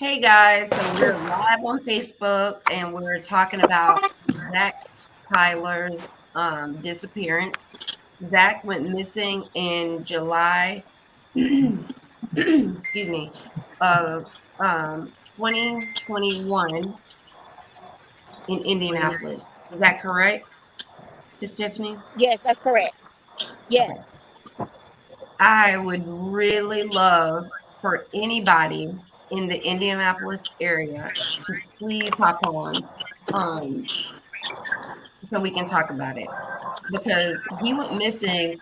Hey guys, so we're live on Facebook and we're talking about Zak Tyler's disappearance. Zak went missing in July, excuse me, of 2021 in Indianapolis. Is that correct, Miss Tiffany? Yes, that's correct. Yes. Okay. I would really love for anybody in the Indianapolis area to please hop on. Um, so we can talk about it because he went missing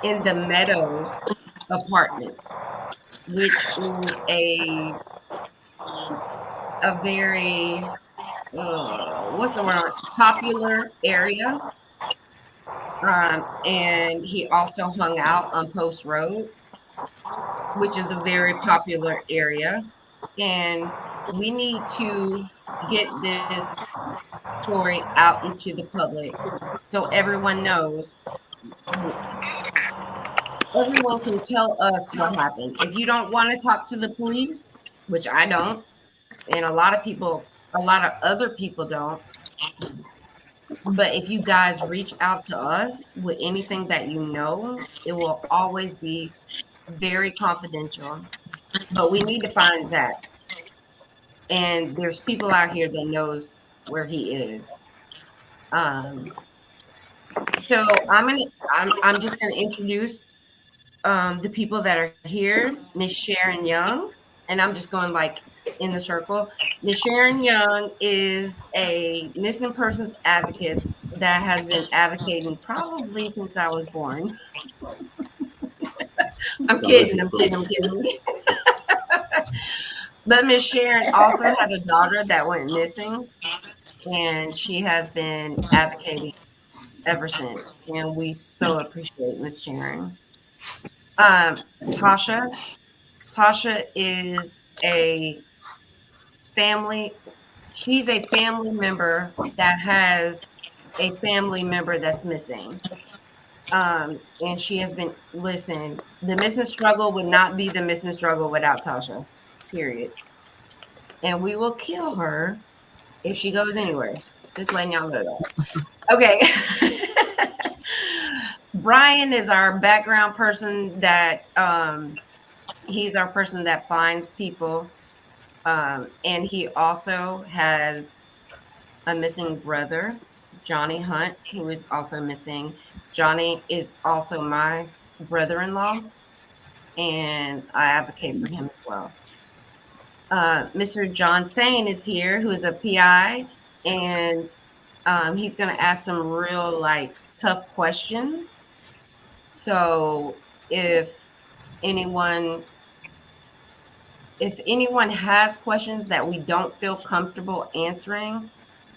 in the Meadows Apartments, which is a very what's the word, popular area. And he also hung out on Post Road, which is a very popular area. And we need to get this story out into the public so everyone knows, everyone can tell us what happened. If you don't want to talk to the police, which I don't, and a lot of other people don't, but if you guys reach out to us with anything that you know, it will always be very confidential. But we need to find Zak, and there's people out here that knows where he is. Um, so I'm just gonna introduce the people that are here. Miss Sharon Young, and I'm just going like in the circle. Miss Sharon Young is a missing persons advocate that has been advocating probably since I was born. I'm kidding, I'm kidding, I'm kidding. But Miss Sharon also had a daughter that went missing, and she has been advocating ever since. And we so appreciate Miss Sharon. Um, Tasha, Tasha is a family, she's a family member that has a family member that's missing. And she has been, listen, the missing struggle would not be the missing struggle without Tasha, period. And we will kill her if she goes anywhere. Just letting y'all know that. Okay. Brian is our background person that he's our person that finds people. And he also has a missing brother, Johnny Hunt, who is also missing. Johnny is also my brother-in-law, and I advocate for him as well. Mr. John Sane is here, who is a PI, and he's going to ask some real, like, tough questions. So if anyone if anyone has questions that we don't feel comfortable answering,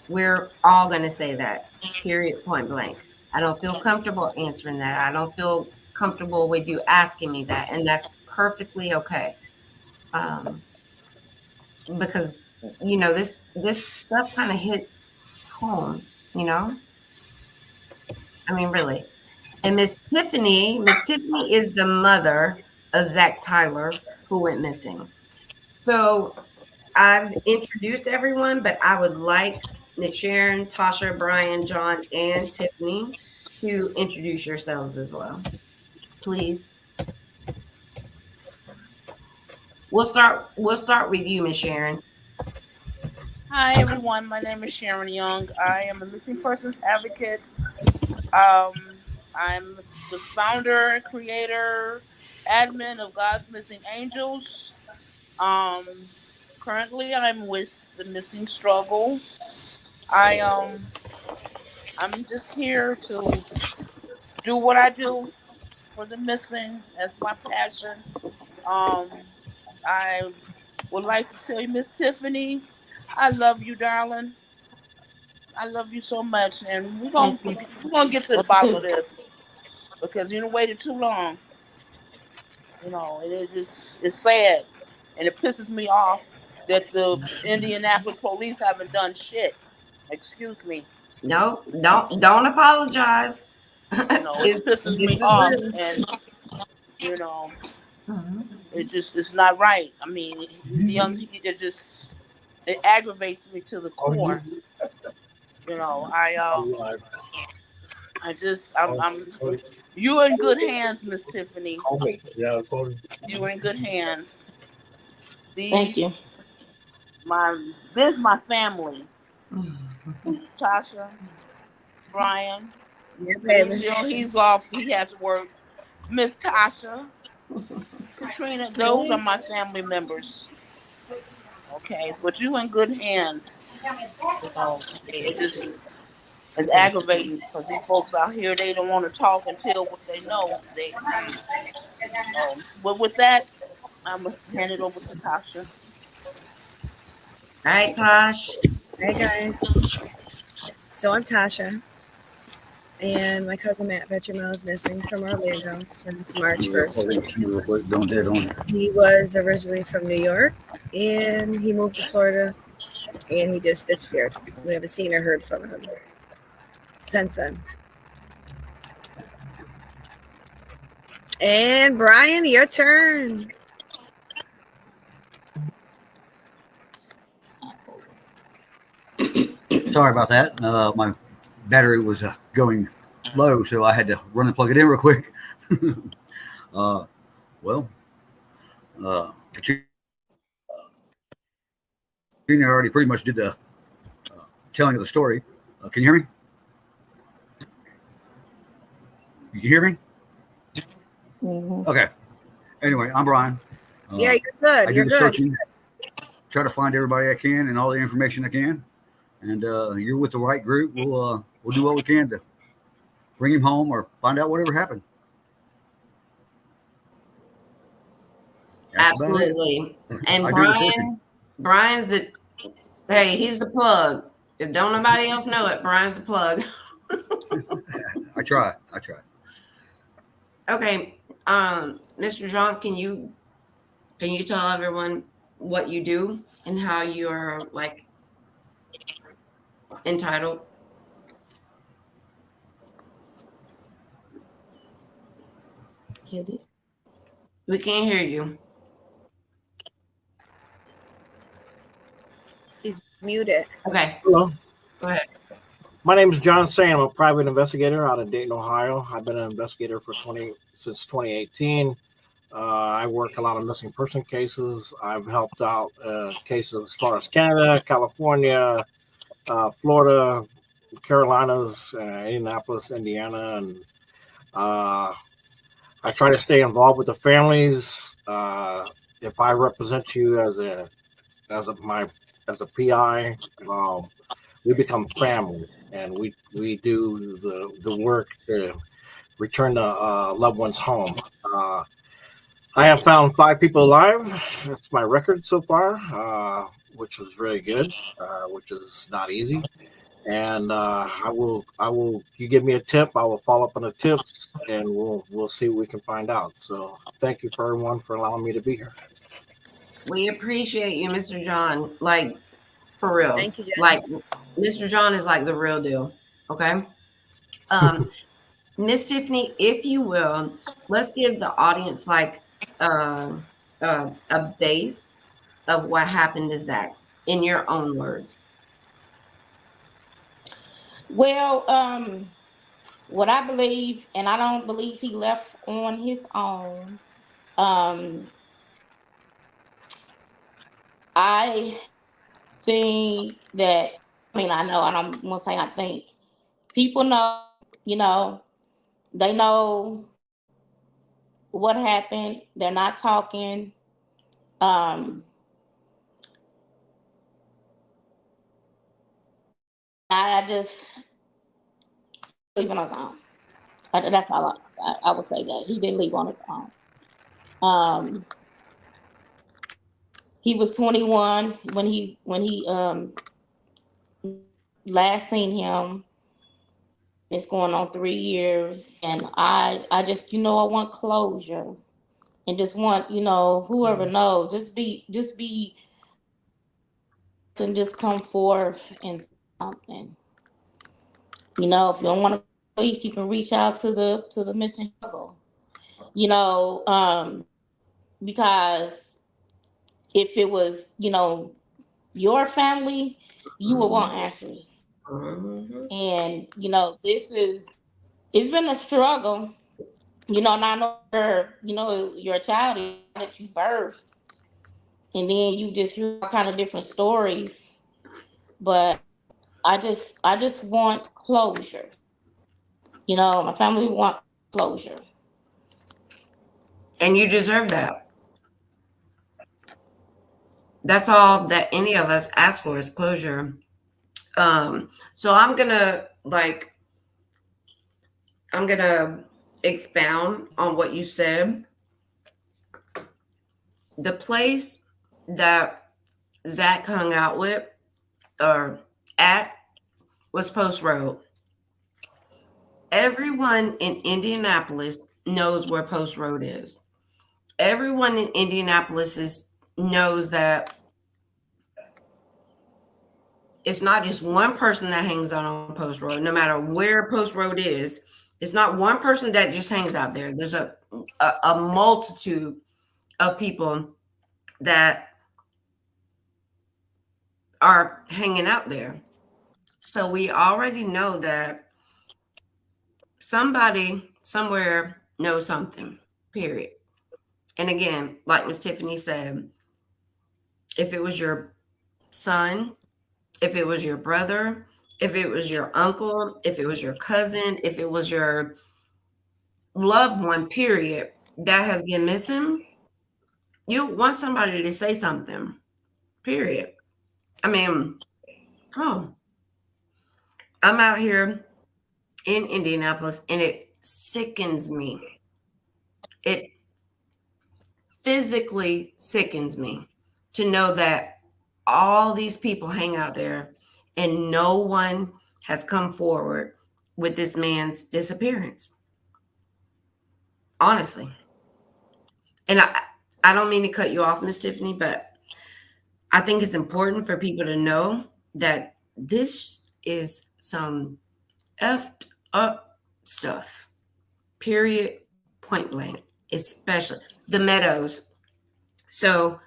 we're all going to say that, period, point blank. I don't feel comfortable answering that. I don't feel comfortable with you asking me that. And that's perfectly okay. Um, because, this stuff kind of hits home, you know? I mean, really. And Miss Tiffany is the mother of Zak Tyler, who went missing. So I've introduced everyone, but I would like Miss Sharon, Tasha, Brian, John, and Tiffany to introduce yourselves as well. Please. We'll start with you, Miss Sharon. Hi, everyone. My name is Sharon Young. I am a missing persons advocate. Um, I'm the founder, creator, admin of God's Missing Angels. Um, Currently, I'm with the Missing Struggle. I I'm just here to do what I do for the missing. That's my passion. Um, I would like to tell you, Miss Tiffany, I love you, darling. I love you so much, and Thank you. we're gonna get to the bottom of this because you waited too long. And it's sad, and it pisses me off that the Indianapolis police haven't done shit. Excuse me. No, don't apologize. It It's pisses me off, disagree. and you know, It's not right. I mean, the young it aggravates me to the core. You know, I'm you're in good hands, Miss Tiffany. You're in good hands. Thank you. This my family. Tasha, Brian, Yeah, baby. he's off. He had to work. Miss Tasha, Katrina, those are my family members. Okay, but you in good hands. You know, it just is aggravating because these folks out here they don't want to talk and tell what they know. So, but with that, I'm gonna hand it over to Tasha. All right, Tosh. Hey guys, so I'm Tasha, and my cousin Matt Vetchermel is missing from Orlando since March 1st. He was originally from New York, and he moved to Florida, and he just disappeared. We haven't seen or heard from him since then. And Brian, your turn. Sorry about that. My battery was going low, so I had to run and plug it in real quick. Well, Katrina already pretty much did the telling of the story. Can you hear me? You can hear me? Mm-hmm. Okay. Anyway, I'm Brian. Yeah, you're good. I You're do the good. searching, try to find everybody I can and all the information I can. And you're with the right group. We'll do what we can to bring him home or find out whatever happened. That's about it. Absolutely. And I do the searching. Brian's the hey, he's the plug. If don't nobody else know it, Brian's the plug. I try. Okay. Mr. John, can you tell everyone what you do and how you're like entitled? We can't hear you. He's muted. Okay. Hello. Go ahead. My name is John Say. I'm a private investigator out of Dayton, Ohio. I've been an investigator since 2018. I work a lot of missing person cases. I've helped out cases as far as Canada, California, Florida, Carolinas, Indianapolis, Indiana, and I try to stay involved with the families. If I represent you as a PI, we become family, and we do the work to return the loved ones home. I have found 5 people alive. That's my record so far, which was really good, which is not easy. And I will. You give me a tip, I will follow up on the tips, and we'll see what we can find out. So thank you for everyone for allowing me to be here. We appreciate you, Mr. John. Like for real. Thank you, John. Like Mr. John is like the real deal. Okay. Miss Tiffany, if you will, let's give the audience like a base of what happened to Zach in your own words. Well, what I believe, and I don't believe he left on his own. I think that, I know, I don't want to say I think. People know, they know what happened. They're not talking. I just leave on his own. That's all I would say, that he didn't leave on his own. He was 21 when he last seen him. It's going on 3 years, and I just I want closure, and just want whoever knows, just be and just come forth and something. If you don't want to, at least you can reach out to the missing struggle. because if it was, your family, you would want answers. Mhm. And it's been a struggle. And I know your child that you birthed, and then you just hear all kind of different stories. But I just want closure. My family want closure. And you deserve that. That's all that any of us ask for is closure. So I'm gonna expound on what you said. The place that Zach hung out with or at was Post Road. Everyone in Indianapolis knows where Post Road is. Everyone in knows that it's not just one person that hangs out on Post Road, no matter where Post Road is. It's not one person that just hangs out there. There's a multitude of people that are hanging out there. So we already know that somebody somewhere knows something, period. And again, like Miss Tiffany said, if it was your son, if it was your brother, if it was your uncle, if it was your cousin, if it was your loved one, period, that has been missing, you want somebody to say something, period. I mean, oh, I'm out here in Indianapolis and it sickens me. It physically sickens me to know that all these people hang out there and no one has come forward with this man's disappearance. Honestly. And I don't mean to cut you off, Miss Tiffany, but I think it's important for people to know that this is some effed up stuff. Period. Point blank. Especially the Meadows. So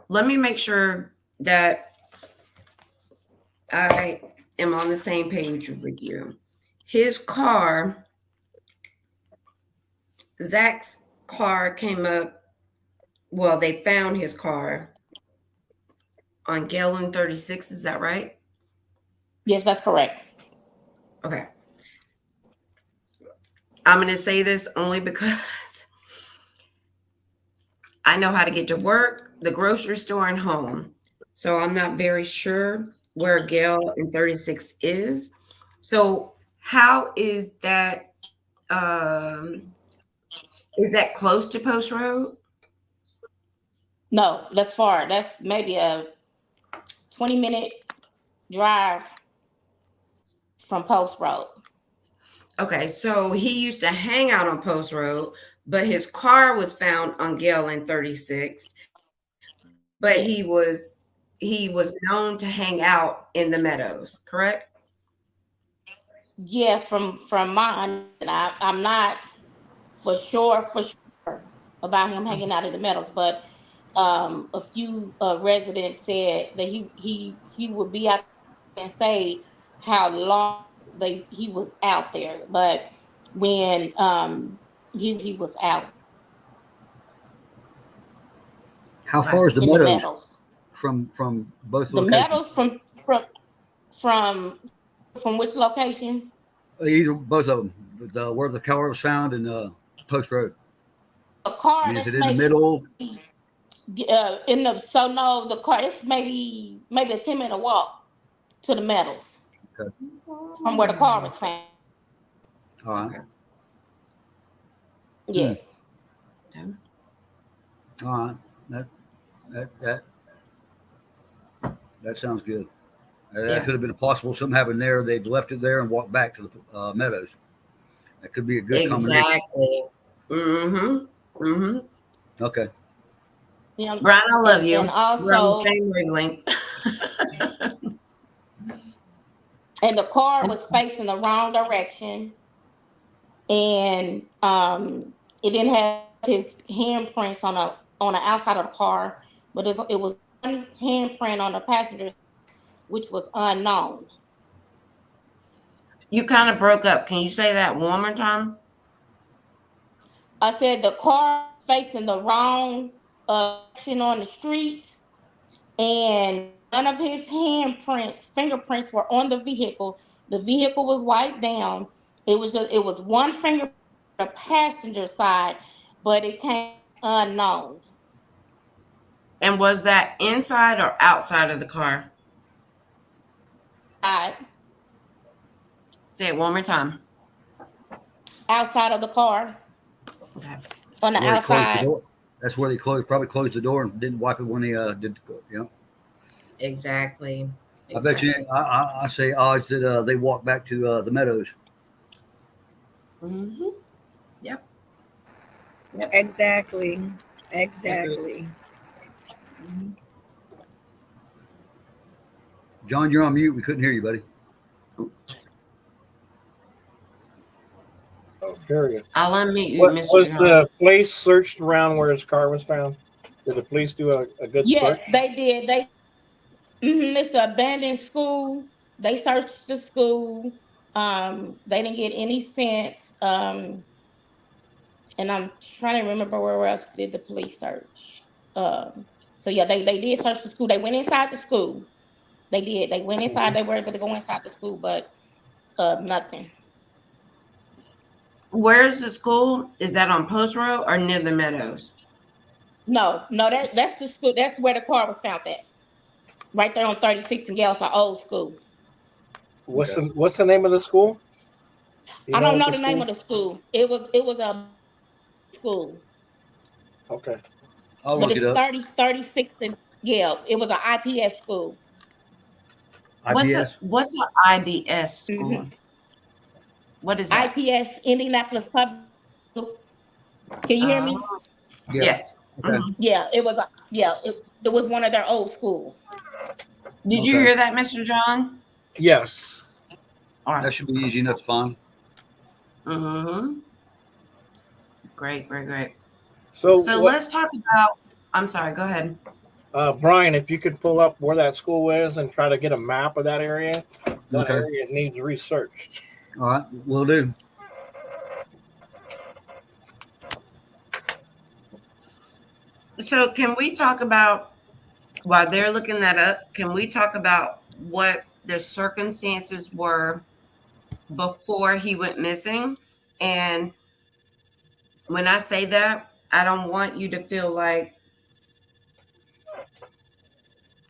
let me make sure that I am on the same page with you. His car, Zach's car came up. Well, they found his car on Galen 36. Is that right? Yes, that's correct. Okay. I'm going to say this only because I know how to get to work, the grocery store, and home. So I'm not very sure where Gale and 36 is. So how um is that close to Post Road? No, that's far. That's maybe a 20-minute drive from Post Road. Okay, so he used to hang out on Post Road, but his car was found on Gale and 36. But Yes. he was known to hang out in the meadows, correct? Yes, from my I'm not for sure about him hanging out in the meadows, but a few residents said that he would be out and say how long he was out there, but when he was out How Okay. far is the in the Meadows meadows. from both The locations? meadows from from which location? Either both of them. Where the car was found in Post Road. A car Is that's it in the maybe middle? in the so no the car it's maybe a 10-minute walk to the meadows Okay. from where the car was found. All right. Okay. Hmm. Yes. All right. That that that that sounds good. That Yeah. could have been possible. Something happened there. They'd left it there and walked back to the Meadows. That could be a good combination. Exactly. Mm-hmm. Mm-hmm. Okay. Yeah, Brian, I love and you. We're on the also same wavelength. and the car was facing the wrong direction, and it didn't have his handprints on the outside of the car, but it was one handprint on the passenger, which was unknown. You kind of broke up. Can you say that one more time? I said the car facing the wrong direction on the street, and none of his fingerprints were on the vehicle. The vehicle was wiped down. It was one finger on the passenger side, but it came unknown. And was that inside or outside of the car? Side, Say it one more time. outside of the car, Okay. on the Where he closed the outside. door. That's where they probably closed the door and didn't wipe it when they did. Exactly. I bet you. I say odds that they walked back to the meadows. Mm-hmm. Yep. Exactly. Mm-hmm. John, you're on mute. We couldn't hear you, buddy. Oh, period. I'll unmute you, What Mr. was John. the place searched around where his car was found? Did the police do a good Yes, search? they did. It's an abandoned school. They searched the school. They didn't get any sense. And I'm trying to remember where else did the police search. So yeah, they did search the school. They went inside the school. They did. They went inside. They were able to go inside the school, but nothing. Where's the school? Is that on Post Road or near the Meadows? No, that's the school. That's where the car was found at. Right there on 36 and Gales, our old school. What's the name of the school? I don't know the name of the school. It was a school. Okay. I'll But look it's it up. 36 and yeah, it was an IPS school. IPS. What's an IBS school? Mm-hmm. What is that? IPS, Indianapolis Public Schools. Can you hear me? Yeah. Yes. Okay. Mhm. Yeah, it was one of their old schools. Did you Okay. hear that, Mr. John? Yes. All That right. should be easy enough to find. Mm-hmm. Great. So, So let's talk about. I'm sorry. Go ahead. Brian, if you could pull up where that school is and try to get a map of that area. That Okay. area needs researched. All right. We'll do. So can we talk about while they're looking that up? Can we talk about what the circumstances were before he went missing? And when I say that, I don't want you to feel like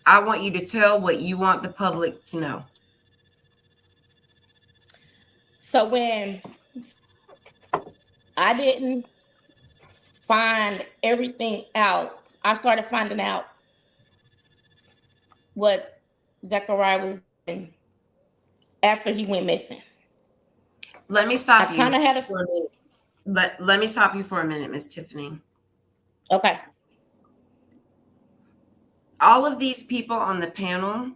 I want you to tell what you want the public to know. So when I didn't find everything out, I started finding out what Zachariah was doing after he went missing. Let me stop I you kind of had for a minute. Let me stop you for a minute, Miss Tiffany. okay. All of these people on the panel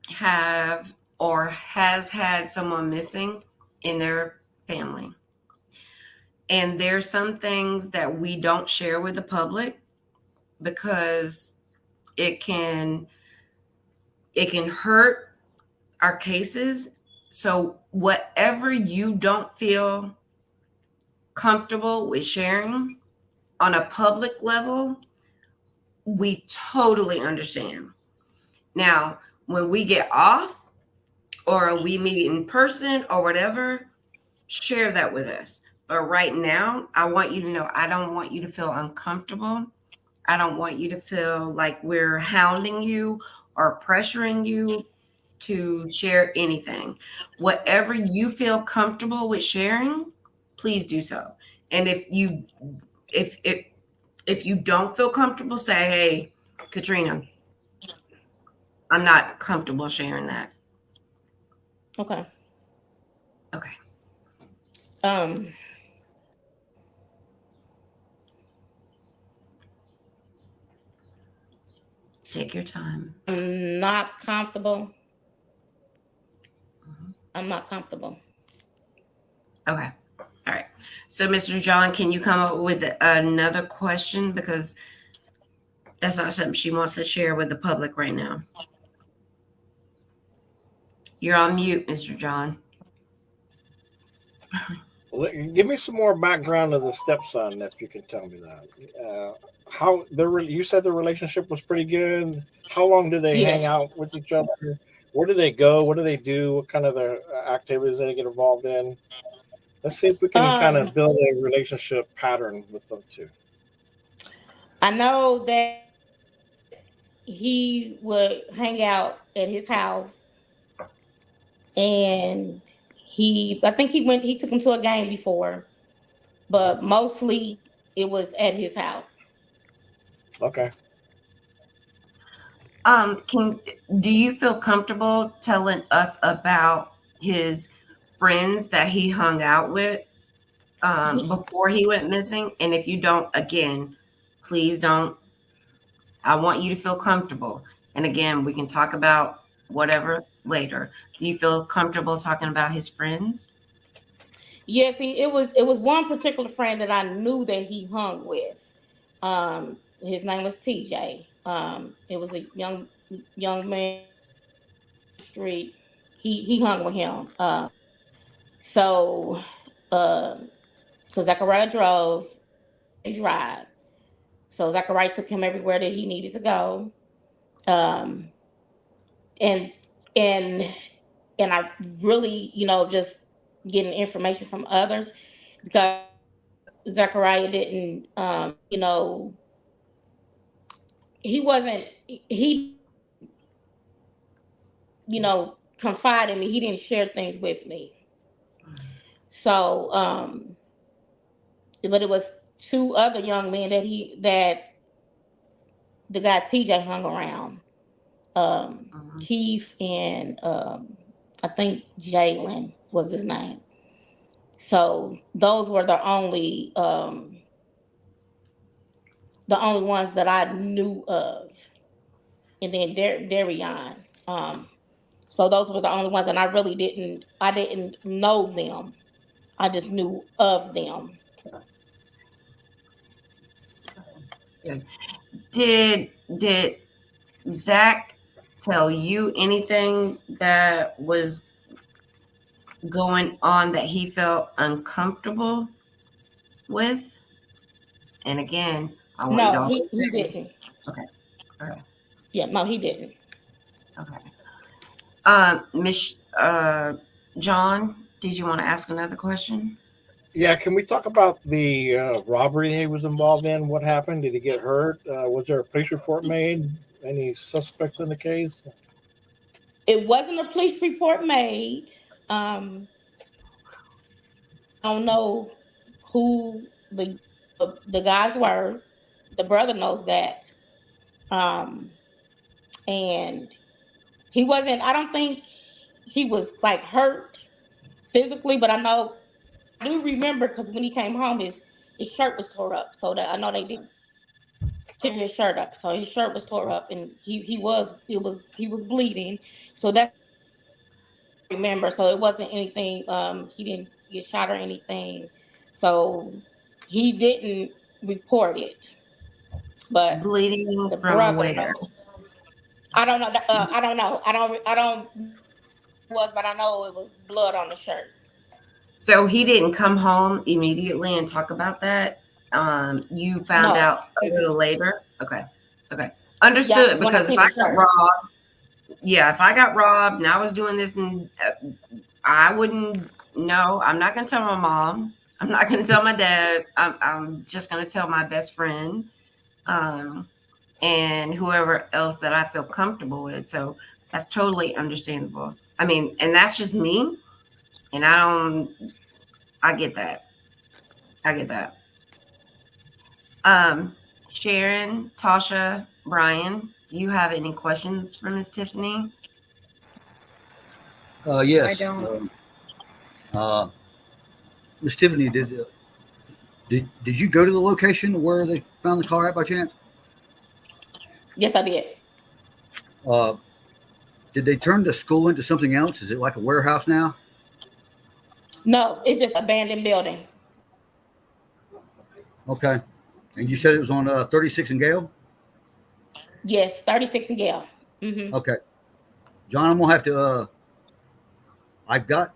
have or has had someone missing in their family. And there's some things that we don't share with the public because it can hurt our cases. So whatever you don't feel comfortable with sharing on a public level, we totally understand. Now, when we get off or we meet in person or whatever, share that with us. But right now, I want you to know I don't want you to feel uncomfortable. I don't want you to feel like we're hounding you or pressuring you to share anything. Whatever you feel comfortable with sharing, please do so. And if you don't feel comfortable, say, hey, Katrina, I'm not comfortable sharing that. Okay. Okay. Take your time. I'm not comfortable. I'm not comfortable. Okay. All right. So, Mr. John, can you come up with another question? Because That's not something she wants to share with the public right now. You're on mute, Mr. John. Give me some more background of the stepson, if you can tell me that. How you said the relationship was pretty good. How long do they hang Yes. out with each other? Where do they go? What do they do? What kind of the activities do they get involved in? Let's see if we can kind Um, of build a relationship pattern with them two. I know that he would hang out at his house, and I think he took him to a game before, but mostly it was at his house. Okay. Do you feel comfortable telling us about his friends that he hung out with before he went missing? And if you don't, again, please don't. I want you to feel comfortable. And again, we can talk about whatever later. Do you feel comfortable talking about his friends? Yeah, see, it was one particular friend that I knew that he hung with. His name was TJ. It was a young man on the street. He hung with him. So, uh, so Zachariah drove and drive. So Zachariah took him everywhere that he needed to go. Um, and and and I really, just getting information from others because Zachariah didn't, he wasn't, he, confide in me. He didn't share things with me. So, but it was two other young men that the guy TJ hung around. Keith and I think Jalen was his name. So those were the only ones that I knew of, and then Darion. So those were the only ones, and I didn't know them. I just knew of them. Did Zach tell you anything that was going on that he felt uncomfortable with? And again, I want you to No, he always he say, didn't. okay, okay, Yeah, no, he didn't. okay. Miss John, did you want to ask another question? Yeah, can we talk about the robbery he was involved in? What happened? Did he get hurt? Was there a police report made? Any suspects in the case? It wasn't a police report made. Um, I don't know who the guys were. The brother knows that. Um, and he wasn't. I don't think he was like hurt physically, but I do remember because when he came home, his shirt was tore up. So that I know they did tear his shirt up. So his shirt was tore up, and he was bleeding. So that's what I remember. So it wasn't anything. He didn't get shot or anything. So he didn't report it, but Bleeding the from brother where? knows. I don't know. I don't know. I don't was, but I know it was blood on the shirt. So he didn't come home immediately and talk about that. You found No. out a Mm-mm. little later. Okay, okay, Yeah, understood. when I Because if seen I the got shirt. robbed, yeah, if I got robbed and I was doing this, and I wouldn't know. I'm not gonna tell my mom. I'm not gonna tell my dad. I'm just gonna tell my best friend, um, and whoever else that I feel comfortable with. So that's totally understandable. I mean, and that's just me. And I don't. I get that. I get that. Um, Sharon, Tasha, Brian, do you have any questions for Miss Tiffany? I Yes. don't. Uh, Miss Tiffany, did you go to the location where they found the car at by chance? Yes, I did. Uh, did they turn the school into something else? Is it like a warehouse now? No, it's just abandoned building. Okay. And you said it was on 36 and Gale? Yes, 36 and Gale. Mm-hmm. Okay, John, I'm gonna have to. I've got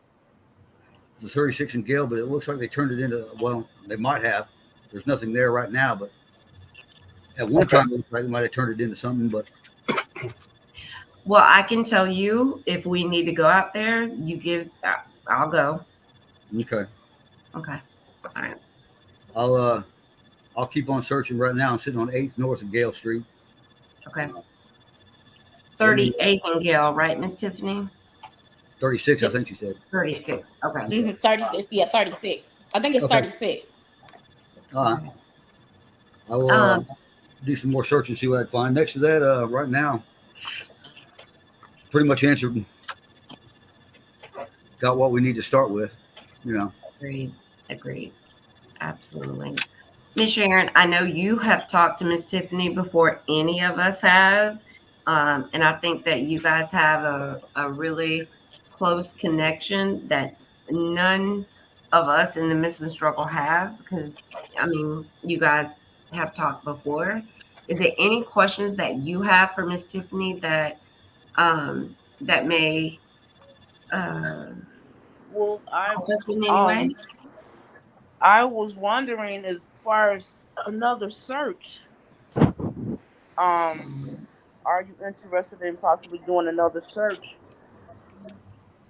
the 36 in Gale, but it looks like they turned it into. Well, they might have. There's nothing there right now, but at one Okay. time it looks like they might have turned it into something. But Well, I can tell you if we need to go out there, you give. I'll go. okay, Okay. All right. I'll uh, I'll keep on searching right now. I'm sitting on 8th North of Gale Street. Okay. Let me, 38th and Gale, right, Miss Tiffany? 36, I Yeah. think you said. 36. Okay. Mm-hmm. 36. Yeah, 36. I think it's Okay. 36. All right. I will Um, do some more search and see what I find. Next to that, right now, pretty much answered, got what we need to start with. You know, agreed. Agreed. Absolutely. Miss Sharon, I know you have talked to Miss Tiffany before any of us have. And I think that you guys have a really close connection that none of us in the Missing Struggle have because, I mean, you guys have talked before. Is there any questions that you have for Miss Tiffany that may uh, Well, help us in any way? um I was wondering as far as another search. Um, are you interested in possibly doing another search?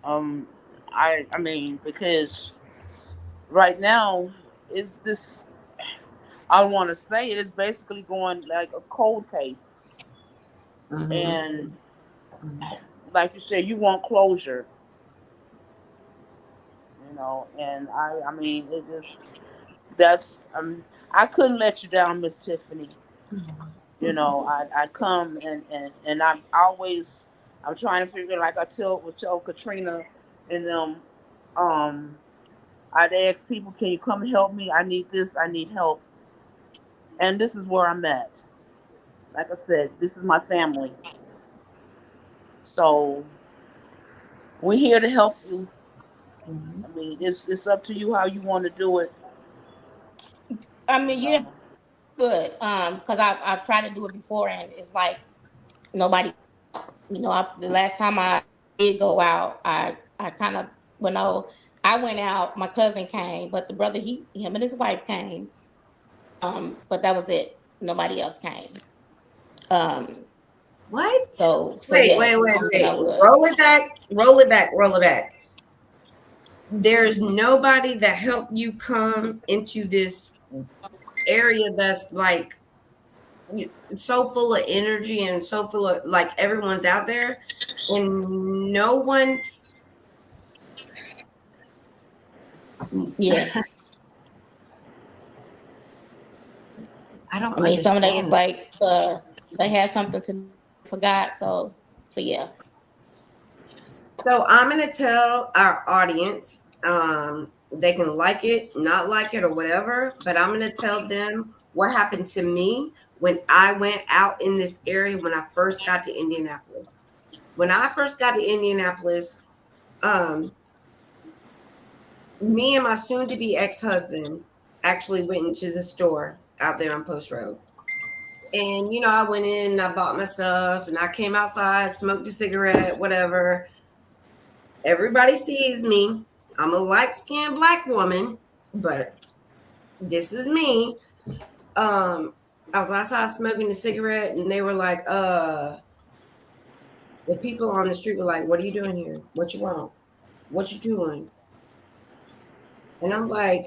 Um, I mean because right now is this I want to say it is basically going like a cold case, Mhm. and like you said, you want closure, and I mean it just that's I couldn't let you down, Miss Tiffany. I come and I'm always I'm trying to figure like I tell Katrina and um I'd ask people, can you come help me? I need this, I need help. And this is where I'm at. Like I said, this is my family. So we're here to help you. Mhm. I mean, it's up to you how you want to do it. I mean, You yeah, know. good. Because I've tried to do it before, and it's like nobody. The last time I did go out, I kind of I went out. My cousin came, but the brother him and his wife came. But that was it. Nobody else came. Um, What? so Wait, yes, wait, wait, but wait. I'm good. Roll it back, roll it back, roll it back. There's nobody that helped you come into this area that's like so full of energy and so full of like everyone's out there and no one. Yes. I don't I mean, some of them was understand. like they had something to forgot. So yeah. So I'm gonna tell our audience, they can like it, not like it, or whatever, but I'm gonna tell them what happened to me when I went out in this area when I first got to Indianapolis. When I first got to Indianapolis, um, me and my soon-to-be ex-husband actually went into the store out there on Post Road. And I went in, and I bought my stuff, and I came outside, smoked a cigarette, whatever. Everybody sees me. I'm a light-skinned black woman, but this is me. I was outside smoking a cigarette, and they were like, the people on the street were like, "What are you doing here? What you want? What you doing?" And I'm like,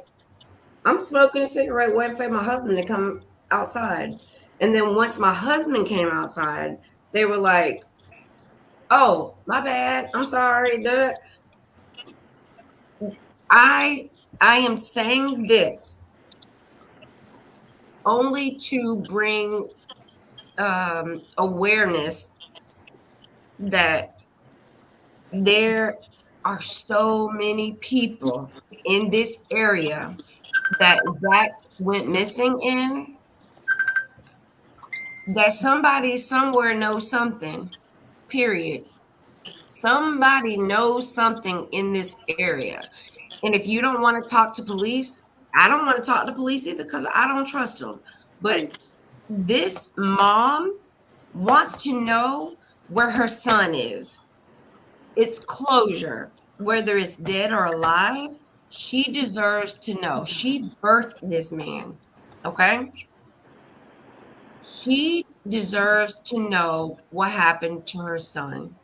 "I'm smoking a cigarette, waiting for my husband to come outside." And then once my husband came outside, they were like, "Oh, my bad. I'm sorry." I I am saying this only to bring awareness that there are so many people in this area that Zach went missing in, that somebody somewhere knows something, period. Somebody knows something in this area. And if you don't want to talk to police, I don't want to talk to police either because I don't trust them. But Thank this mom wants to know where her son is. It's closure, whether it's dead or alive. She deserves to know. She birthed this man. Okay. She deserves to know what happened to her son.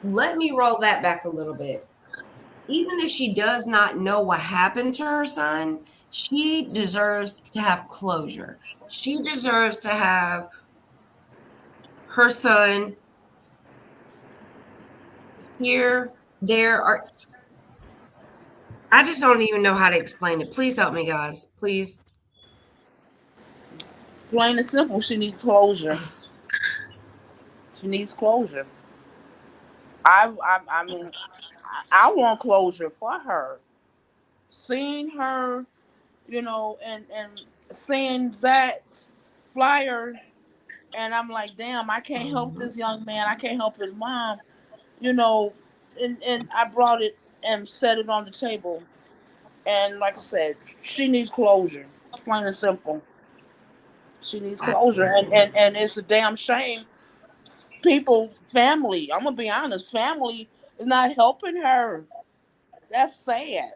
Let me roll that back a little bit. Even if she does not know what happened to her son, she deserves to have closure. She deserves to have her son here, there, or I just don't even know how to explain it. Please help me, guys. Please. Plain and simple, she needs closure. She needs closure. I mean, I want closure for her. Seeing her, and seeing Zach's flyer, and I'm like, damn, I can't help this young man. I can't help his mom, you know, and I brought it and set it on the table. And like I said, she needs closure. Plain and simple. She needs closure, and Absolutely. and it's a damn shame. People, family. I'm gonna be honest. Family is not helping her. That's sad.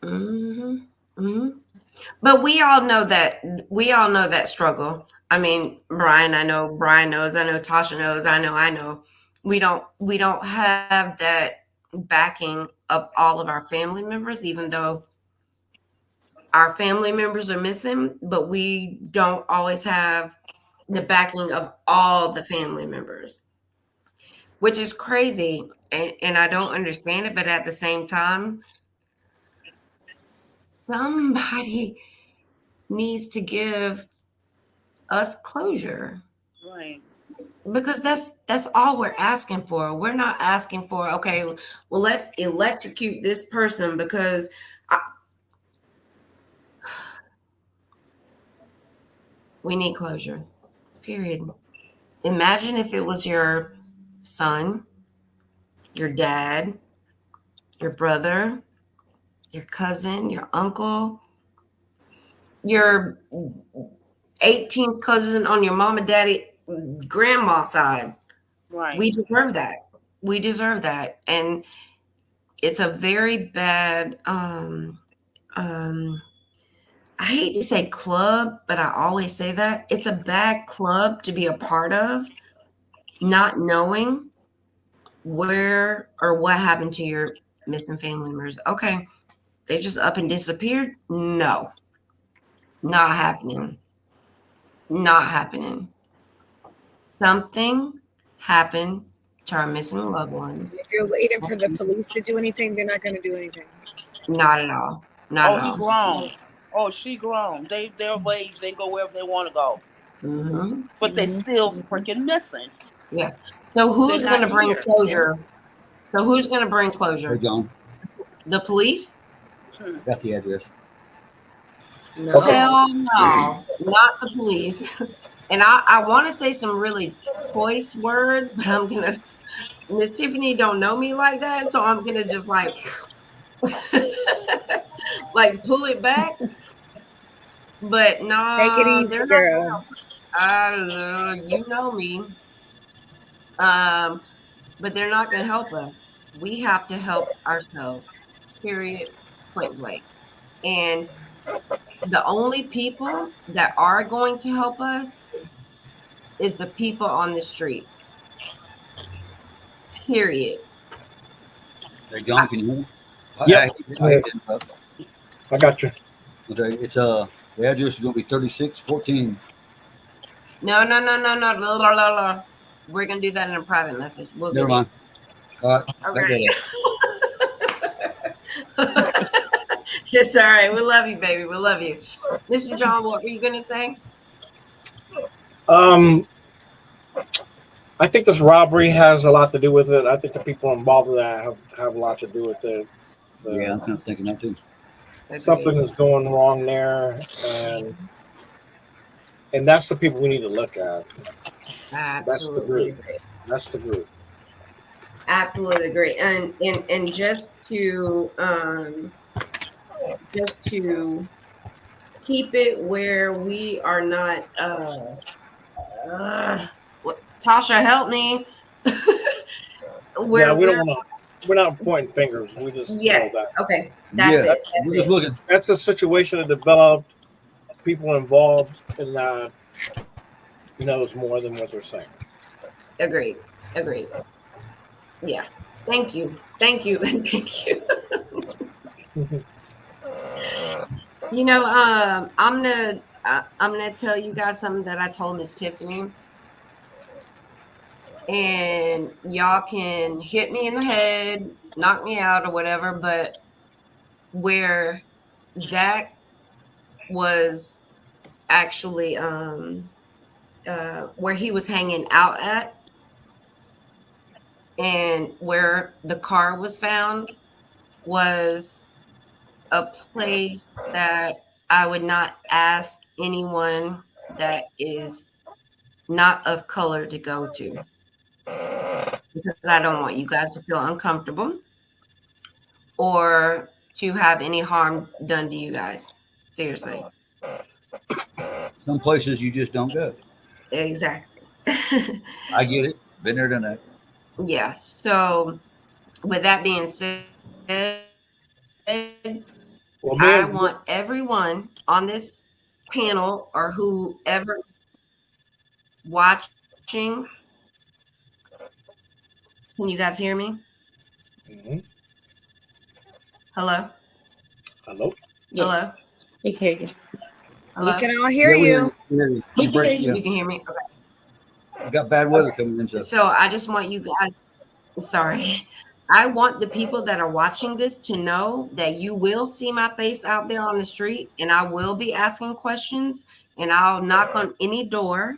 Hmm. Hmm. But we all know that. We all know that struggle. I mean, Brian, I know Brian knows. I know Tasha knows. I know. I know. We don't have that backing of all of our family members, even though our family members are missing, but we don't always have the backing of all the family members, which is crazy. And I don't understand it, but at the same time, somebody needs to give us closure Right. because that's all we're asking for. We're not asking for, okay, well, let's electrocute this person because we need closure, period. Imagine if it was your son, your dad, your brother, your cousin, your uncle, your 18th cousin on your mom and daddy, grandma side. Right. We deserve that. We deserve that. And it's a very bad, I hate to say club, but I always say that. It's a bad club to be a part of, not knowing where or what happened to your missing family members. Okay, they just up and disappeared? No, not happening. Not happening. Something happened to our missing loved ones. If you're waiting for the police to do anything, they're not going to do anything. Not at all. Not Oh, at he all. grown. Oh, she grown. They're of age. They go wherever they want to go. Hmm. But they still freaking missing. Yeah. So They're who's going not to bring here. closure? So who's going to bring Hey, closure? John, The police? Hmm. got the address. No. Hell no, not the police. And I want to say some really choice words, but I'm gonna Miss Tiffany don't know me like that, so I'm gonna just like like pull it back. But Take it no, easy, they're not girl. gonna. You know me. But they're not gonna help us. We have to help ourselves. Period. Point blank. And the only people that are going to help us is the people on the street. Period. Hey, John, can you hear me? Yep. I hate to interrupt. I got you. Okay, it's the address is going to be 3614. No, no, no, no, no. Blah, blah, blah, blah. We're gonna do that in a private message. We'll Never get it. mind. All right, back Okay. that up. It's all right. We love you, baby. We love you. Mr. John, what were you gonna say? Um, I think this robbery has a lot to do with it. I think the people involved with that have a lot to do with it. Yeah, I'm kind of thinking that too. Something Agreed. is going wrong there, and that's the people we need to look at. That's the Absolutely group. agree. That's the group. Absolutely agree. And just to keep it where we are not. Tasha, help me. Yeah, where we don't we're want to. We're not pointing fingers. We just know yes. that Okay, that's Yeah, it. that's That's we're just it. looking. that's a situation that developed. People involved in that knows more than what they're saying. Agreed. Agreed. Yeah. Thank you. Thank you. And thank you. I'm gonna tell you guys something that I told Miss Tiffany, and y'all can hit me in the head, knock me out, or whatever. But where Zach was actually, where he was hanging out at, and where the car was found, was a place that I would not ask anyone that is not of color to go to, because I don't want you guys to feel uncomfortable or to have any harm done to you guys. Seriously. Some places you just don't go. Exactly. I get it. Been there, done that. Yeah. So, with that being said, Well, me I and want everyone on this panel or whoever watching. Can you guys hear me? Mhm. Hello? Hello. Hello? Yes, we can hear you. We Hello? can all hear Yeah, we hear you. you. We hear you. We You can hear break. you. Yeah, You can hear me? we got bad weather coming in. So So I just want you guys, sorry. I want the people that are watching this to know that you will see my face out there on the street, and I will be asking questions, and I'll knock on any door.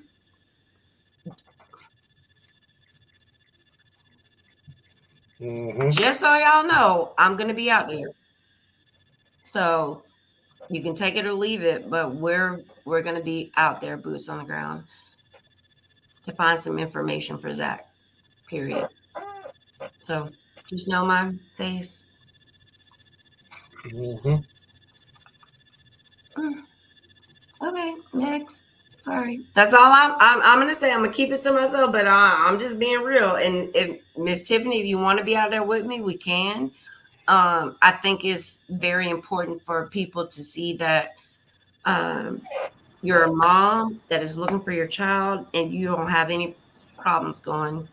Hmm. Just so y'all know, I'm going to be out there. So you can take it or leave it, but we're going to be out there, boots on the ground, to find some information for Zach, period. So just know my face. Hmm. Okay, next. Sorry, that's all I'm gonna say. I'm gonna keep it to myself, but I'm just being real. And if Miss Tiffany, if you want to be out there with me, we can. I think it's very important for people to see that um, you're a mom that is looking for your child, and you don't have any problems going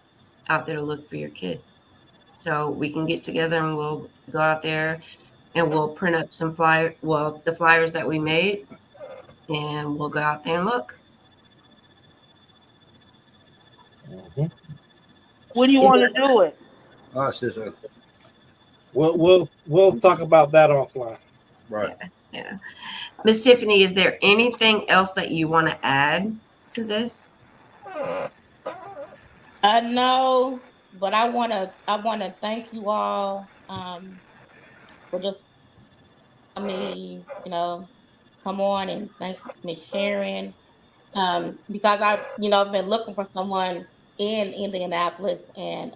out there to look for your kid. So we can get together and we'll go out there and we'll print up some the flyers that we made, and we'll go out there and look. Hmm. When do you Is want there? to do it? I says We'll talk about that offline. right. Yeah. Miss Tiffany, is there anything else that you want to add to this? No, but I wanna thank you all for just me, come on, and thanks Miss Sharon. Because I've been looking for someone in Indianapolis, and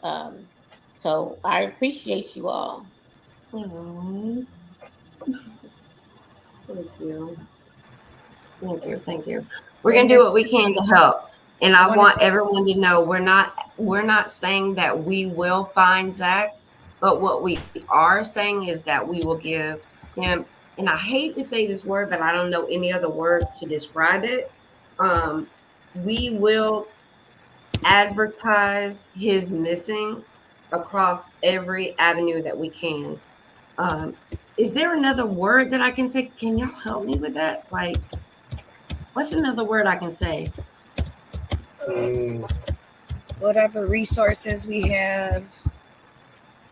so I appreciate you all. Oh, thank you. Thank you. Thank you. We're And gonna do what Miss we can to Tiffany, help. And I I want to want say, everyone to know we're not saying that we will find Zach, but what we are saying is that we will give him, and I hate to say this word, but I don't know any other word to describe it. Um, we will advertise his missing across every avenue that we can. Um, is there another word that I can say? Can y'all help me with that? Like, what's another word I can say? Mm, whatever resources we have,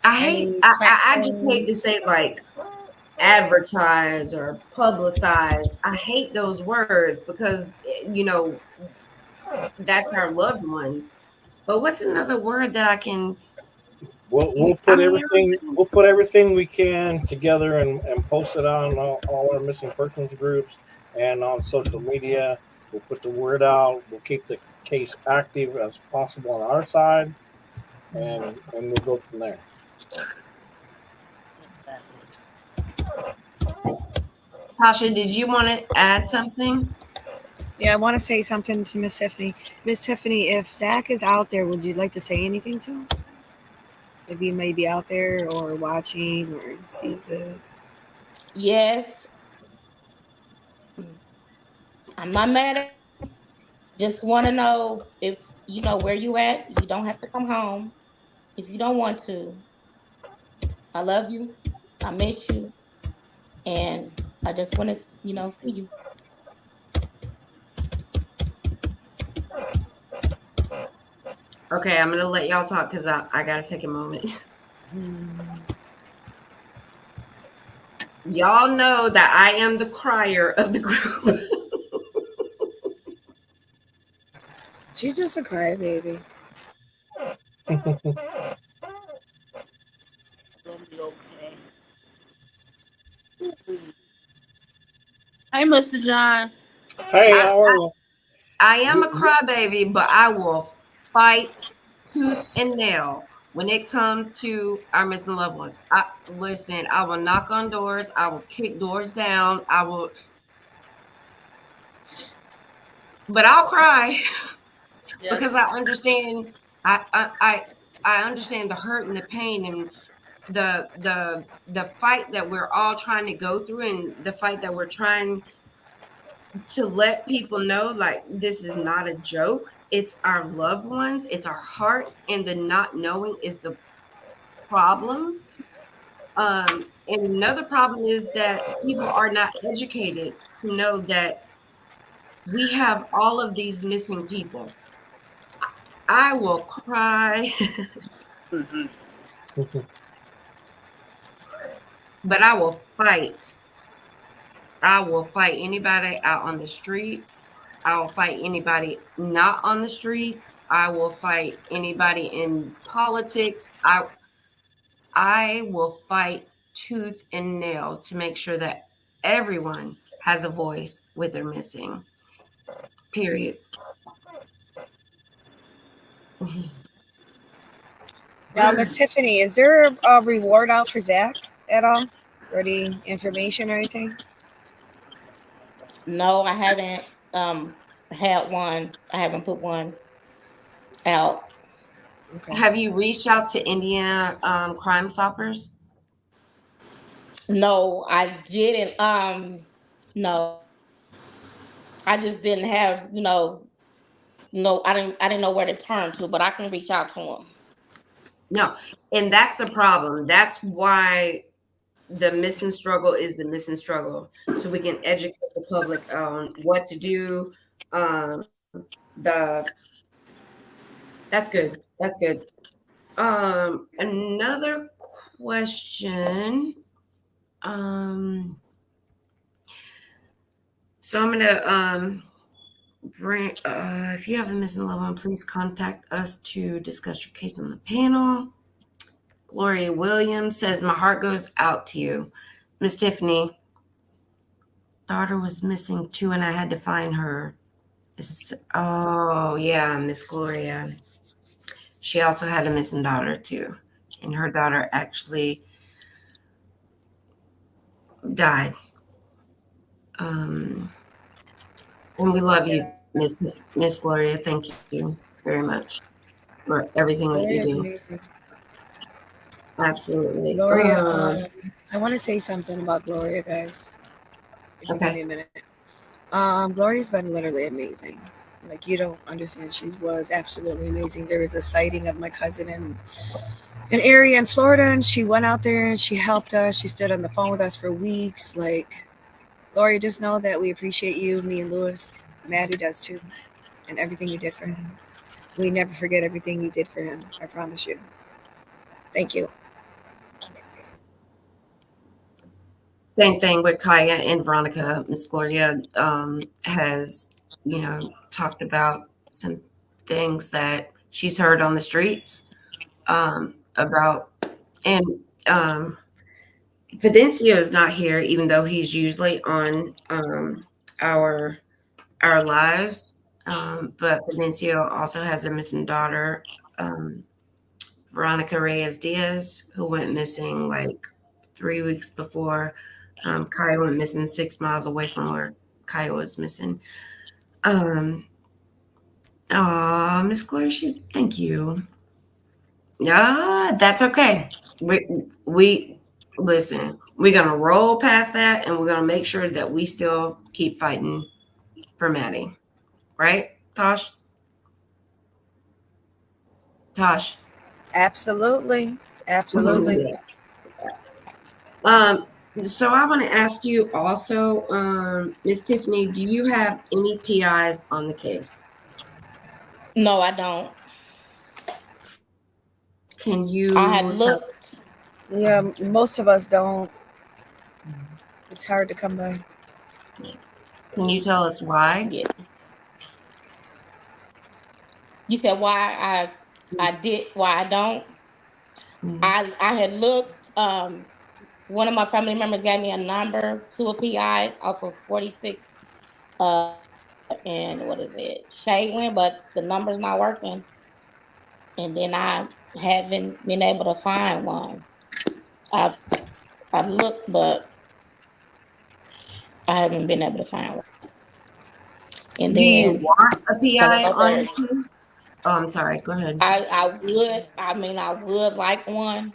I hate. any I just hate to say platforms. like advertise or publicize. I hate those words because that's our loved ones. But what's another word that I can? we'll I put mean, everything we'll put everything we can together and post it on all our missing persons groups and on social media. We'll put the word out. We'll keep the case active as possible on our side, and we'll go from there. Tasha, did you want to add something? Yeah, I want to say something to Miss Tiffany. Miss Tiffany, if Zach is out there, would you like to say anything to him? If he may be out there or watching or sees this. Yes, I'm not mad at you. Just want to know if you know where you at. You don't have to come home if you don't want to. I love you. I miss you, and I just want to, see you. Okay, I'm gonna let y'all talk because I gotta take a moment. Hmm. Y'all know that I am the crier of the group. She's just a crybaby. Gonna be okay. Hey, Mr. John. Hey, I, how are you? I am a crybaby, but I will fight tooth and nail when it comes to our missing loved ones. I listen. I will knock on doors. I will kick doors down. I will, but I'll cry because I Yes. understand. I understand the hurt and the pain and the fight that we're all trying to go through and the fight that we're trying to let people know like this is not a joke. It's our loved ones, it's our hearts, and the not knowing is the problem. And another problem is that people are not educated to know that we have all of these missing people. I will cry, Hmm. but I will fight. I will fight anybody out on the street. I will fight anybody not on the street. I will fight anybody in politics. I will fight tooth and nail to make sure that everyone has a voice with their missing. Period. Now, Miss Tiffany, is there a reward out for Zach at all? Or any information or anything? No, I haven't had one. I haven't put one out. Okay. Have you reached out to Indiana Crime Stoppers? No, I didn't. No, I just didn't have. No, I didn't know where to turn to, but I can reach out to him. No. And that's the problem. That's why the missing struggle is the missing struggle. So we can educate the public on what to do. The That's good. That's good. Another question. Um, so I'm gonna bring. If you have a missing loved one, please contact us to discuss your case on the panel. Gloria Williams says, "My heart goes out to you, Miss Tiffany. Daughter was missing too, and I had to find her." Oh yeah, Miss Gloria. She also had a missing daughter too, and her daughter actually died. Um, and we love you, Yeah. Miss Gloria. Thank you very much for everything that you Gloria is do. amazing. Absolutely. Gloria, I want to say something about Gloria, guys. If you give me Okay. a minute. Gloria's been literally amazing. Like you don't understand. She was absolutely amazing. There was a sighting of my cousin in an area in Florida, and she went out there and she helped us. She stood on the phone with us for weeks. Like Gloria, just know that we appreciate you. Me and Lewis, Maddie does too, and everything you did for him. We never forget everything you did for him. I promise you. Thank you. Same thing with Kaya and Veronica. Miss Gloria has, talked about some things that she's heard on the streets about, and um, Fidencio is not here, even though he's usually on our our lives. But Fidencio also has a missing daughter, um, Veronica Reyes Diaz, who went missing like 3 weeks before Kyle went missing 6 miles away from where Kyle was missing. Um, Miss Gloria, thank you. Yeah, that's okay. We listen. We're gonna roll past that, and we're gonna make sure that we still keep fighting for Maddie, right, Tosh? Tosh. Absolutely. Absolutely. Yeah. Um. So I want to ask you also, Miss Tiffany, do you have any PIs on the case? No, I don't. Can I had you tell? looked. Yeah, most of us don't. It's hard to come by. Can you tell us why? Yeah. You said why I did why I don't. Mhm. I had looked. One of my family members gave me a number to a PI off of 46. And what is it, Shaylin? But the number's not working, and then I haven't been able to find one. I've I've looked, but I haven't been able to find one. And Do you then want a because I PI know on your there's, case? Oh, I'm sorry. Go ahead. I would. I mean, I would like one,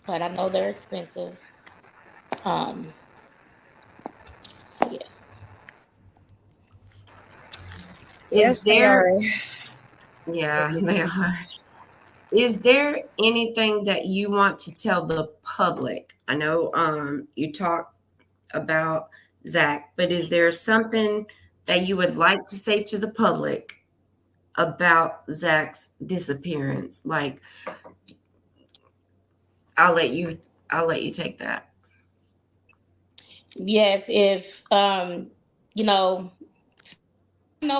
but I know they're expensive. Um. So yes. Is Yes, they there? are. Yeah, they are. Is there anything that you want to tell the public? I know you talked about Zach, but is there something that you would like to say to the public about Zach's disappearance? Like, I'll let you I'll let you take that. Yes, if you know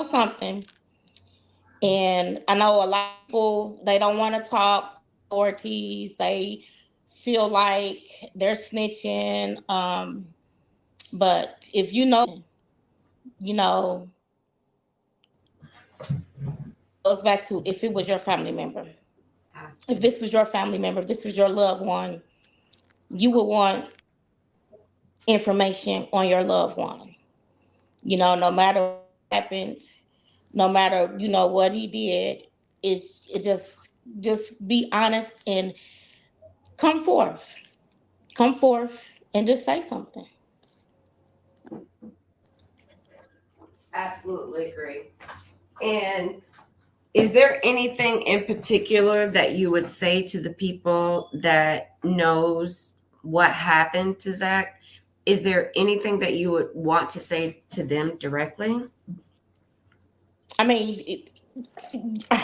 something, and I know a lot of people, they don't want to talk authorities. They feel like they're snitching. But if you know, goes back to if it was your family member, if this was your family member, if this was your loved one, you would want information on your loved one. No matter what happened, no matter what he did, it just be honest and come forth, come forth, and just say something. Absolutely agree. And is there anything in particular that you would say to the people that knows what happened to Zach? Is there anything that you would want to say to them directly? I mean,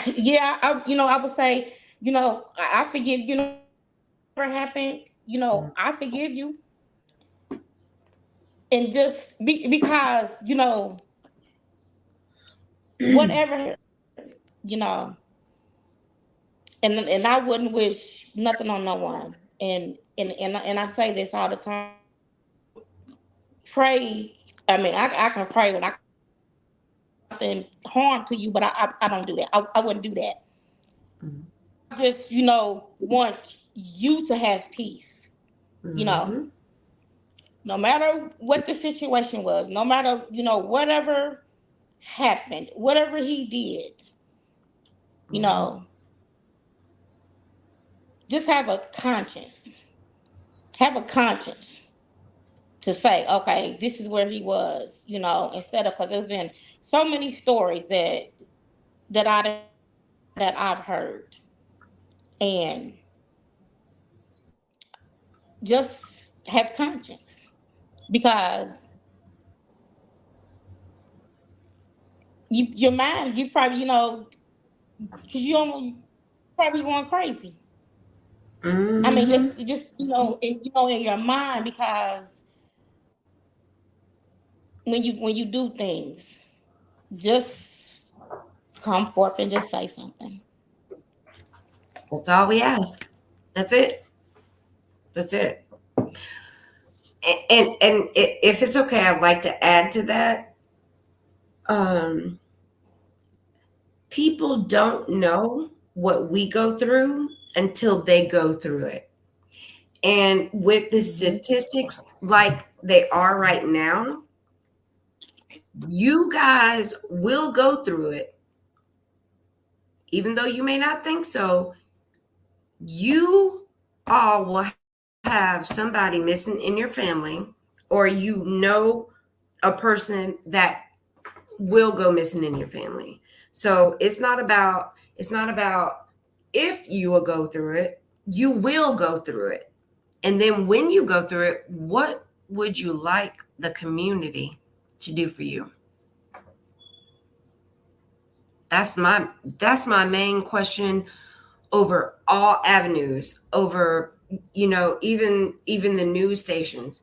yeah, I would say, I forgive, whatever happened, I forgive you, and just because whatever, you know, and I wouldn't wish nothing on no one, and I say this all the time. Pray. I mean, I can pray when I something harm to you, but I don't do that. I wouldn't do that. Mhm. I just want you to have peace. You know, Mhm. no matter what the situation was, no matter whatever happened, whatever he did, you Mhm. know, just have a conscience. Have a conscience to say, okay, this is where he was. Instead of, because there's been so many stories that I that I've heard, and just have conscience, because your mind, you probably because you don't probably going crazy. I mean, Mhm. just in your mind, because when you do things, just come forth and just say something. That's all we ask. That's it. That's it. And if it's okay, I'd like to add to that. Um, People don't know what we go through until they go through it. And with the statistics like they are right now, you guys will go through it. Even though you may not think so, you all will have somebody missing in your family, or you know a person that will go missing in your family. So it's not about if you will go through it, you will go through it. And then when you go through it, what would you like the community to do for you? That's my main question over all avenues, over even the news stations.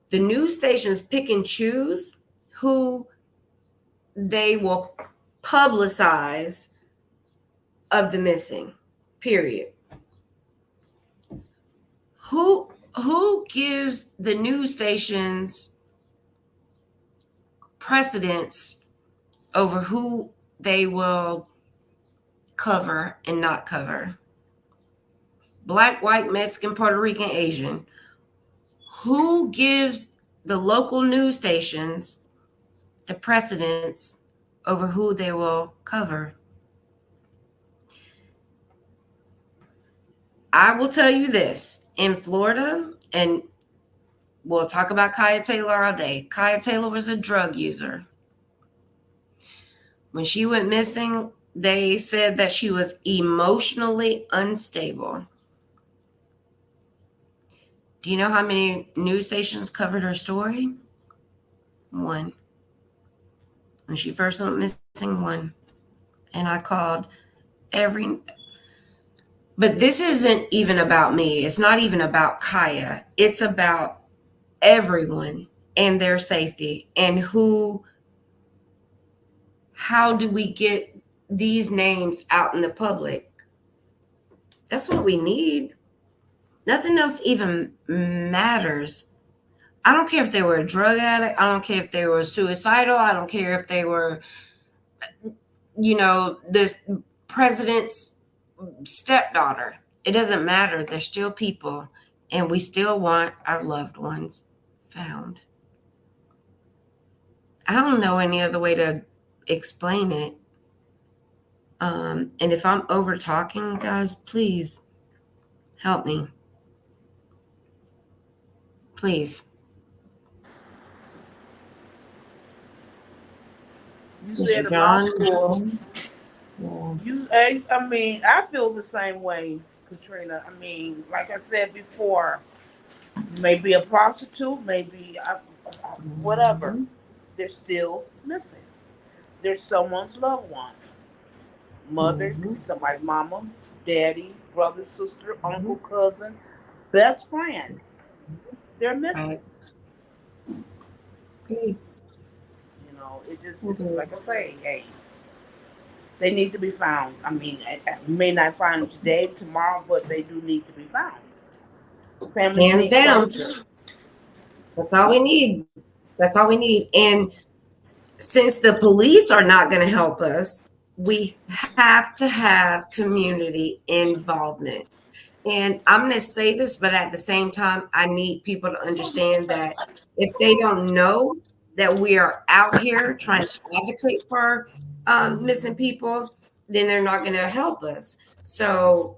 The news stations pick and choose who they will publicize of the missing. Period. Who gives the news stations precedence over who they will cover and not cover? Black, white, Mexican, Puerto Rican, Asian. Who gives the local news stations the precedence over who they will cover? I will tell you this. In Florida, and we'll talk about Kaya Taylor all day. Kaya Taylor was a drug user. When she went missing, they said that she was emotionally unstable. Do you know how many news stations covered her story? One. When she first went missing, one. And I called every... But this isn't even about me. It's not even about Kaya. It's about everyone and their safety, and how do we get these names out in the public? That's what we need. Nothing else even matters. I don't care if they were a drug addict. I don't care if they were suicidal. I don't care if they were, this president's stepdaughter. It doesn't matter. They're still people, and we still want our loved ones found. I don't know any other way to explain it. And if I'm over talking, guys, please help me. Please. You Mr. said John? about school. Yeah. I feel the same way, Katrina. I mean, like I said before, maybe a prostitute, maybe whatever. They're still missing. They're someone's loved one. Mother, somebody's mama, daddy, brother, sister, uncle, cousin, best friend. They're missing. Okay. It's like I say, hey, they need to be found. I mean, you may not find them today, tomorrow, but they do need to be found. Family Hands needs down. closure. That's all we need. That's all we need. And since the police are not going to help us, we have to have community involvement. And I'm going to say this, but at the same time, I need people to understand that if they don't know that we are out here trying to advocate for missing people, then they're not going to help us. So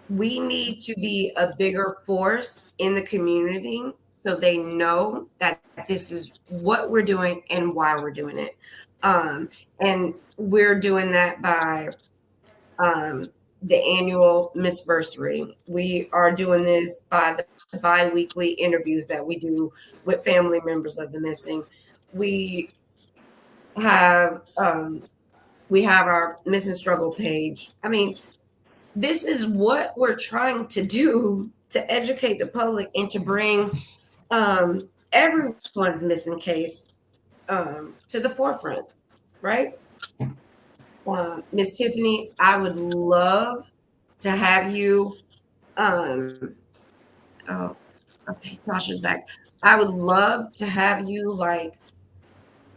we need to be a bigger force in the community so they know that this is what we're doing and why we're doing it. And we're doing that by the annual Missversary. We are doing this by the bi-weekly interviews that we do with family members of the missing. We have our missing struggle page. I mean, this is what we're trying to do to educate the public and to bring everyone's missing case to the forefront, right? Miss Tiffany, I would love to have you. Oh, okay, Tasha's back. I would love to have you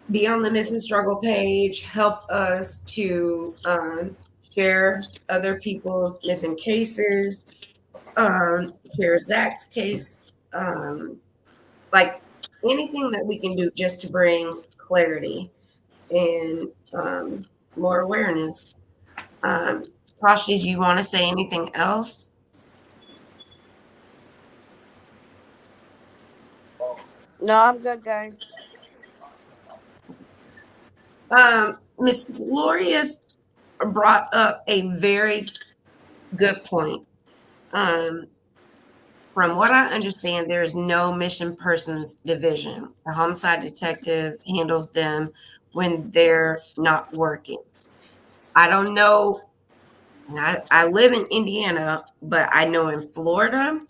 be on the missing struggle page, help us to share other people's missing cases. share Zach's case, like anything that we can do just to bring clarity and more awareness. Tosh, did you want to say anything else? No, I'm good, guys. Miss Glorious brought up a very good point. Um, from what I understand, there is no missing persons division. The homicide detective handles them when they're not working. I don't know. I live in Indiana, but I know in Florida,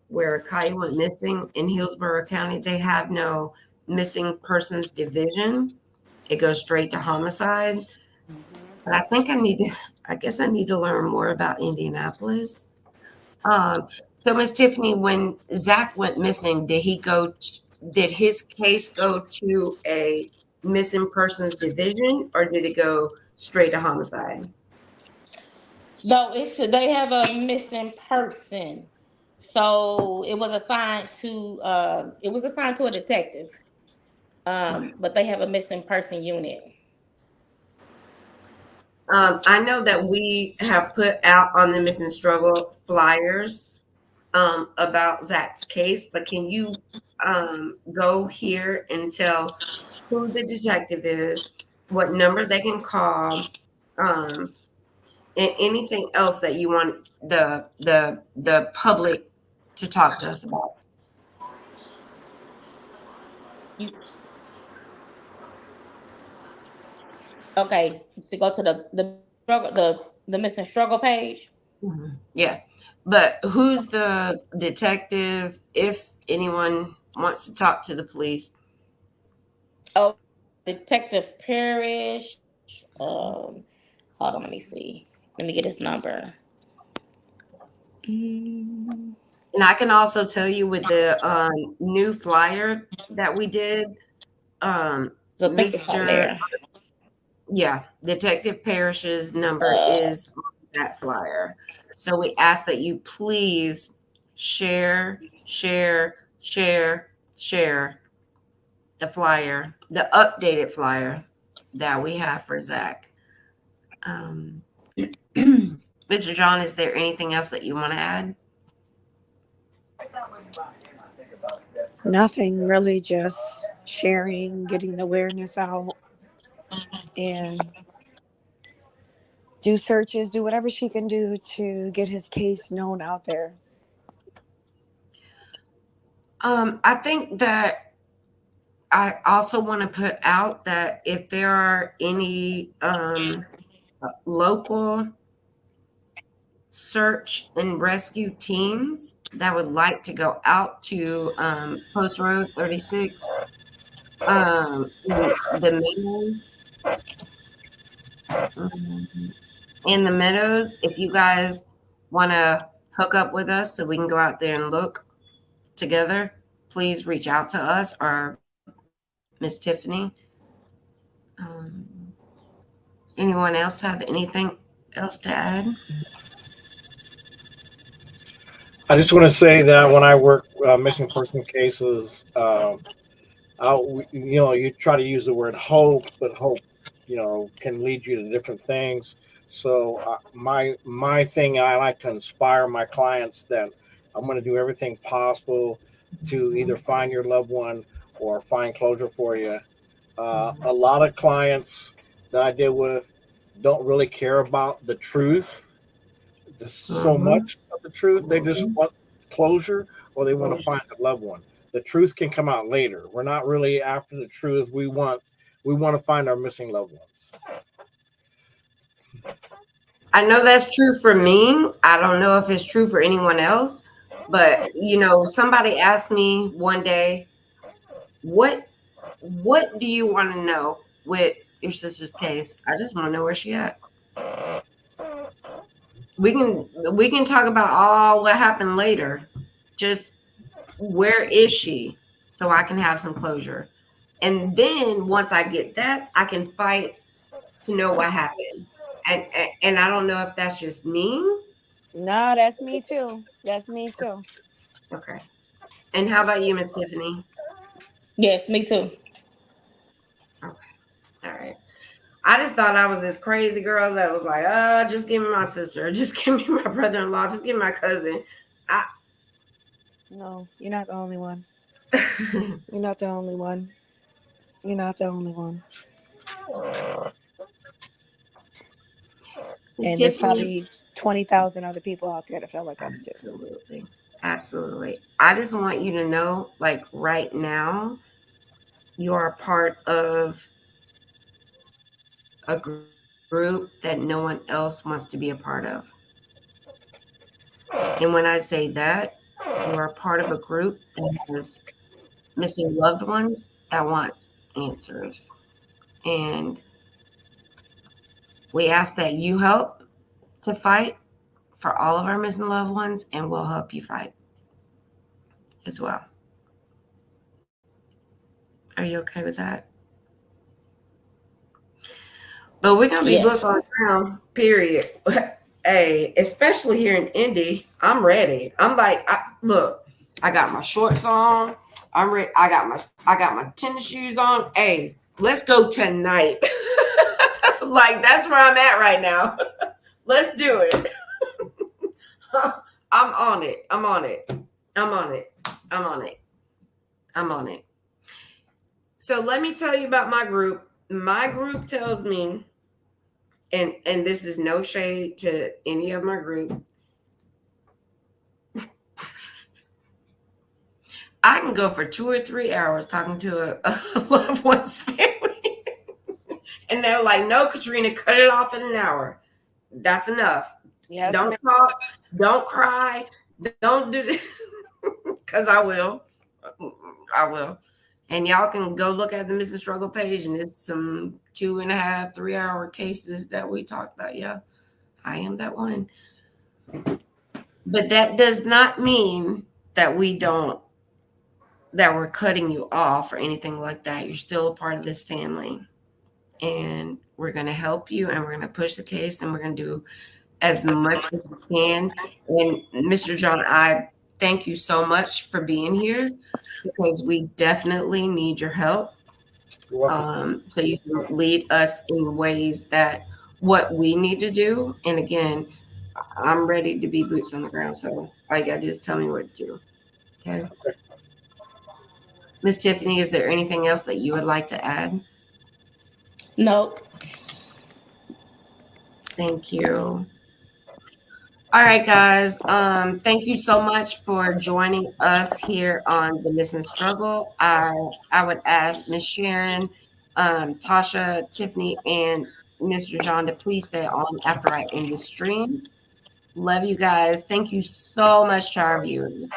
where Kai went missing in Hillsborough County, they have no missing persons division. It goes straight to homicide. But I think I guess I need to learn more about Indianapolis. So Miss Tiffany, when Zach went missing, did his case go to a missing persons division or did it go straight to homicide? No, they have a missing person. So it was assigned to a detective. But they have a missing person unit. I know that we have put out on the missing struggle flyers about Zach's case, but can you go here and tell who the detective is, what number they can call, and anything else that you want the public to talk to us about? Okay, to go to the missing struggle page. Yeah, but who's the detective? If anyone wants to talk to the police. Oh, Detective Parrish. Hold on, let me see. Let me get his number. And I can also tell you with the new flyer that we did, So I think it's on there. Yeah, Detective Parrish's number is on that flyer. So we ask that you please share the flyer, the updated flyer that we have for Zach. Mr. John, is there anything else that you want to add? Nothing really, just sharing, getting the awareness out, and do searches, do whatever she can do to get his case known out there. I think that I also want to put out that if there are any local search and rescue teams that would like to go out to Post Road 36, in the meadows, if you guys want to hook up with us so we can go out there and look together, please reach out to us or Miss Tiffany. Anyone else have anything else to add? I just want to say that when I work missing person cases, you try to use the word hope, but hope, can lead you to different things. So my thing, I like to inspire my clients that I'm going to do everything possible to either find your loved one or find closure for you. A lot of clients that I deal with don't really care about the truth, so much of the truth. They just want closure or they want to find a loved one. The truth can come out later. We're not really after the truth. We want to find our missing loved ones. I know that's true for me. I don't know if it's true for anyone else, but somebody asked me one day, what do you want to know with your sister's case? I just want to know where she at. We can talk about all what happened later. Just where is she so I can have some closure. And then once I get that, I can fight to know what happened. And I don't know if that's just me No, that's me too. That's me too. Okay. And how about you, Miss Tiffany? Yes, me too. Okay. All right. I just thought I was this crazy girl that was like, just give me my sister, just give me my brother-in-law, just give me my cousin. I No, you're not the only one. You're not the only one. You're not the only one. Miss And there's Tiffany. probably 20,000 other people out there that feel like us too. Absolutely. Absolutely. I just want you to know, like right now, you are a part of a group that no one else wants to be a part of. And when I say that, you are a part of a group that has missing loved ones that wants answers. And we ask that you help to fight for all of our missing loved ones, and we'll help you fight as well. Are you okay with that? But we're gonna be boots Yes. on the ground, period. Hey, especially here in Indy, I'm ready. I'm like, look, I got my shorts on. I'm ready. I got my tennis shoes on. Hey, let's go tonight. Like that's where I'm at right now. Let's do it. I'm on it. I'm on it. I'm on it. I'm on it. I'm on it. So let me tell you about my group. My group tells me, and this is no shade to any of my group, I can go for 2 or 3 hours talking to a loved one's family. And they're like, no, Katrina, cut it off in an hour. That's enough. Yes, Don't ma'am. talk. Don't cry. Don't do this. Because I will. I will. And y'all can go look at the Mrs. Struggle page, and it's some 2.5, 3 hour cases that we talked about. Yeah, I am that one. But that does not mean that we're cutting you off or anything like that. You're still a part of this family. And we're going to help you, and we're going to push the case, and we're going to do as much as we can. And Mr. John, I thank you so much for being here, because we definitely need your help. You're welcome. So you can lead us in ways that what we need to do. And again, I'm ready to be boots on the ground. So all you got to do is tell me what to do. Okay. Miss Tiffany, is there anything else that you would like to add? Nope. Thank you. All right, guys. Thank you so much for joining us here on the Missing Struggle. I would ask Miss Sharon, Tasha, Tiffany, and Mr. John to please stay on after I end the stream. Love you guys. Thank you so much to our viewers.